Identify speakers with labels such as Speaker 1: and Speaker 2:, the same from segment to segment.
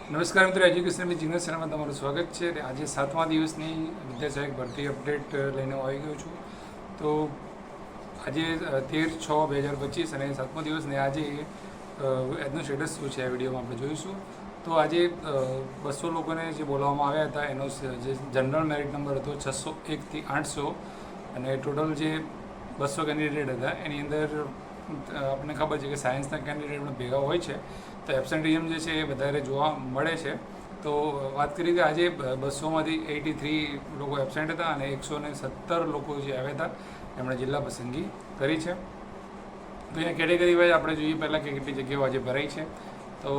Speaker 1: નમસ્કાર મિત્રો, education with Jignesh ચેનલમાં તમારું સ્વાગત છે. આજે 7મા દિવસની વિદ્યા સહાયક ભરતી અપડેટ લઈને આવી ગયો છું. તો આજે 13/6/2025 અને 7મો દિવસ ને આજે એનું સ્ટેટસ શું છે આ વિડીયોમાં આપણે જોઈશું. તો આજે 200 લોકોને જે બોલાવવામાં આવ્યા હતા એનો જે જનરલ મેરિટ નંબર હતો 601 થી 800 અને ટોટલ જે 200 કેન્ડિડેટ હતા એની અંદર આપણને ખબર છે કે સાયન્સના કેન્ડિડેટ પણ ભેગા હોય છે, તો એબસેન્ટિઝમ જે છે એ વધારે જોવા મળે છે. તો વાત કરીએ કે આજે 200માંથી 83 લોકો એબસેન્ટ હતા અને 117 લોકો જે આવ્યા હતા એમણે જિલ્લા પસંદગી કરી છે. તો અહીંયા કેટેગરી વાઇઝ આપણે જોઈએ પહેલાં કે કેટલી જગ્યાઓ આજે ભરાઈ છે. તો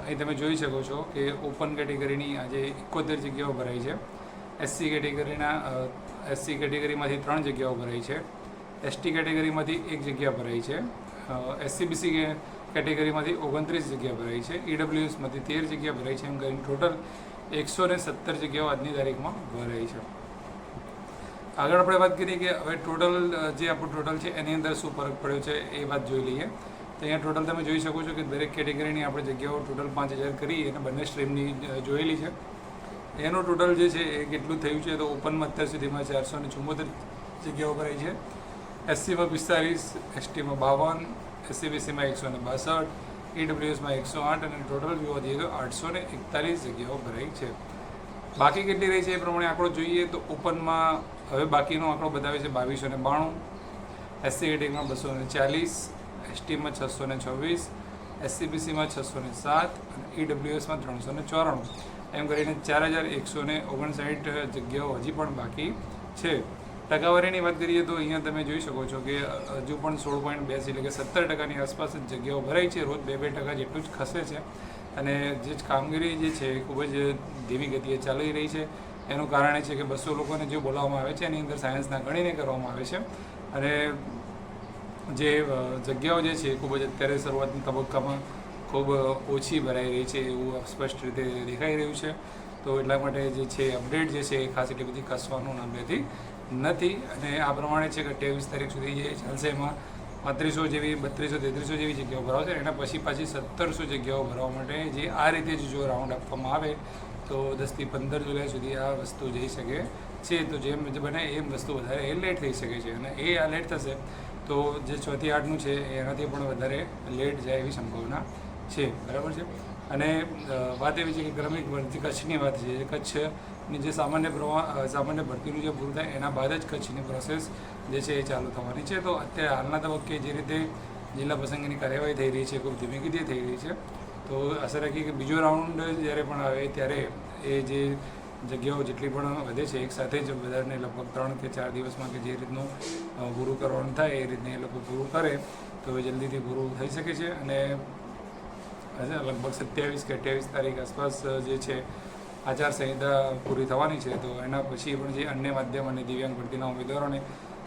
Speaker 1: અહીં તમે જોઈ શકો છો કે ઓપન કેટેગરીની આજે 71 જગ્યાઓ ભરાઈ છે. એસસી કેટેગરીમાંથી 3 જગ્યાઓ ભરાઈ છે. એસટી કેટેગરીમાંથી 1 જગ્યા ભરાઈ છે. એસસીબીસી કેટેગરીમાંથી 29 જગ્યા ભરાઈ છે. ઈડબ્લ્યુએસમાંથી 13 જગ્યા ભરાઈ છે. એમ કરીને ટોટલ 117 જગ્યાઓ આજની તારીખમાં ભરાઈ છે. આગળ આપણે વાત કરીએ કે હવે ટોટલ જે આપણું ટોટલ છે એની અંદર શું ફરક પડ્યો છે એ વાત જોઈ લઈએ. તો અહીંયા ટોટલ તમે જોઈ શકો છો કે દરેક કેટેગરીની આપણે જગ્યાઓ ટોટલ 5000 કરી અને બંને સ્ટ્રીમની જોયેલી છે. એનું ટોટલ જે છે એ કેટલું થયું છે તો ઓપનમાં અત્યાર સુધીમાં 474 જગ્યાઓ ભરાઈ છે. એસસીમાં 45, એસટીમાં 52, એસસીબીસીમાં 162, ઈડબ્લ્યુએસમાં 108 અને ટોટલ જોવા જઈએ તો 841 જગ્યાઓ ભરાઈ છે. બાકી કેટલી રહી છે એ પ્રમાણે આંકડો જોઈએ તો ઓપનમાં હવે બાકીનો આંકડો બતાવે છે 2292, એસસી કેટેગરીમાં 240, એસટીમાં 626, એસસીબીસીમાં 607 અને ઈડબ્લ્યુએસમાં 394. એમ કરીને 4159 જગ્યાઓ હજી પણ બાકી છે. ટકાવારીની વાત કરીએ તો અહીંયા તમે જોઈ શકો છો કે હજુ પણ 16.82 એટલે કે 17% આસપાસ જ જગ્યાઓ ભરાઈ છે. રોજ 2% જેટલું જ ખસે છે અને જે કામગીરી જે છે એ ખૂબ જ ધીમી ગતિએ ચાલી રહી છે. એનું કારણ એ છે કે 200 લોકોને જે બોલાવવામાં આવે છે એની અંદર સાયન્સના ગણીને કરવામાં આવે છે અને જે જગ્યાઓ જે છે એ ખૂબ જ અત્યારે શરૂઆતના તબક્કામાં ખૂબ ઓછી ભરાઈ રહી છે એવું સ્પષ્ટ રીતે દેખાઈ રહ્યું છે. તો એટલા માટે જે છે અપડેટ જે છે એ ખાસ એટલી બધી કસવાનું નામ લેતી નથી અને આ પ્રમાણે છે કે 23 તારીખ સુધી જે ચાલશે એમાં 3500 જેવી 3200-3300 જેવી જગ્યાઓ ભરાવશે. એના પછી પાછી 1700 જગ્યાઓ ભરવા માટે જે આ રીતે જ જો રાઉન્ડ આપવામાં આવે તો 10 થી 15 જુલાઈ સુધી આ વસ્તુ જઈ શકે છે. તો જેમ બને એમ વસ્તુ વધારે એ લેટ થઈ શકે છે અને એ આ લેટ થશે તો જે 6 થી 8નું છે એનાથી પણ વધારે લેટ જાય એવી સંભાવના છે. બરાબર છે. અને વાત એવી છે કે ક્રમિક ભરતી કચ્છની વાત છે. કચ્છની જે સામાન્ય ભરતીનું જે પૂરું થાય એના બાદ જ કચ્છની પ્રોસેસ જે છે એ ચાલુ થવાની છે. તો અત્યારે હાલના તબક્કે જે રીતે જિલ્લા પસંદગીની કાર્યવાહી થઈ રહી છે ખૂબ ધીમી ગતિએ થઈ રહી છે. તો આશા રાખીએ કે બીજો રાઉન્ડ જ્યારે પણ આવે ત્યારે એ જે જગ્યાઓ જેટલી પણ વધે છે એક સાથે જ બધાને લગભગ 3 કે 4 દિવસમાં કે જે રીતનું પૂરું કરવાનું થાય એ રીતને એ લોકો પૂરું કરે તો એ જલ્દીથી પૂરું થઈ શકે છે. અને લગભગ 27 કે 28 તારીખ આસપાસ જે છે આચારસંહિતા પૂરી થવાની છે. તો એના પછી પણ જે અન્ય માધ્યમ અને દિવ્યાંગ ભરતીના ઉમેદવારોને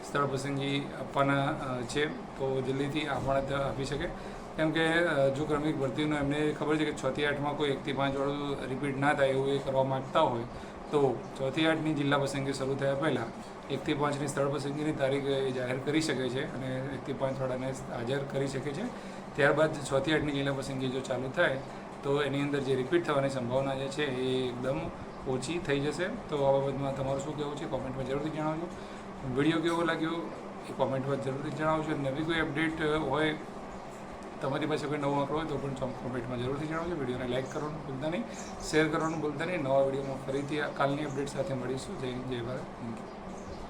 Speaker 1: સ્થળ પસંદગી આપવાના છે તો જલ્દીથી આપી શકે. કેમ કે જો ક્રમિક ભરતીનું એમને ખબર છે કે 6 થી 8માં કોઈ 1 થી 5 વાળું રિપીટ ના થાય એવું એ કરવા માગતા હોય તો 6 થી 8ની જિલ્લા પસંદગી શરૂ થયા પહેલાં 1 થી 5ની સ્થળ પસંદગીની તારીખ એ જાહેર કરી શકે છે અને 1 થી 5 વાળાને હાજર કરી શકે છે. ત્યારબાદ 6 થી 8ની જિલ્લા પસંદગી જો ચાલુ થાય તો એની અંદર જે રિપીટ થવાની સંભાવના જે છે એ એકદમ ઓછી થઈ જશે. તો આ બાબતમાં તમારું શું કહેવું છે કોમેન્ટમાં જરૂરથી જણાવજો. વિડીયો કેવો લાગ્યો એ કોમેન્ટમાં જરૂરથી જણાવજો. નવી કોઈ અપડેટ હોય તમારી પાસે કોઈ નવો આંકડો હોય તો પણ કોમેન્ટમાં જરૂરથી જણાવજો. વિડીયોને લાઇક કરવાનું ભૂલતા નહીં, શેર કરવાનું ભૂલતા નહીં. નવા વિડીયોમાં ફરીથી કાલની અપડેટ સાથે મળીશું. જય હિન્દ, જય ભારત. Thank you.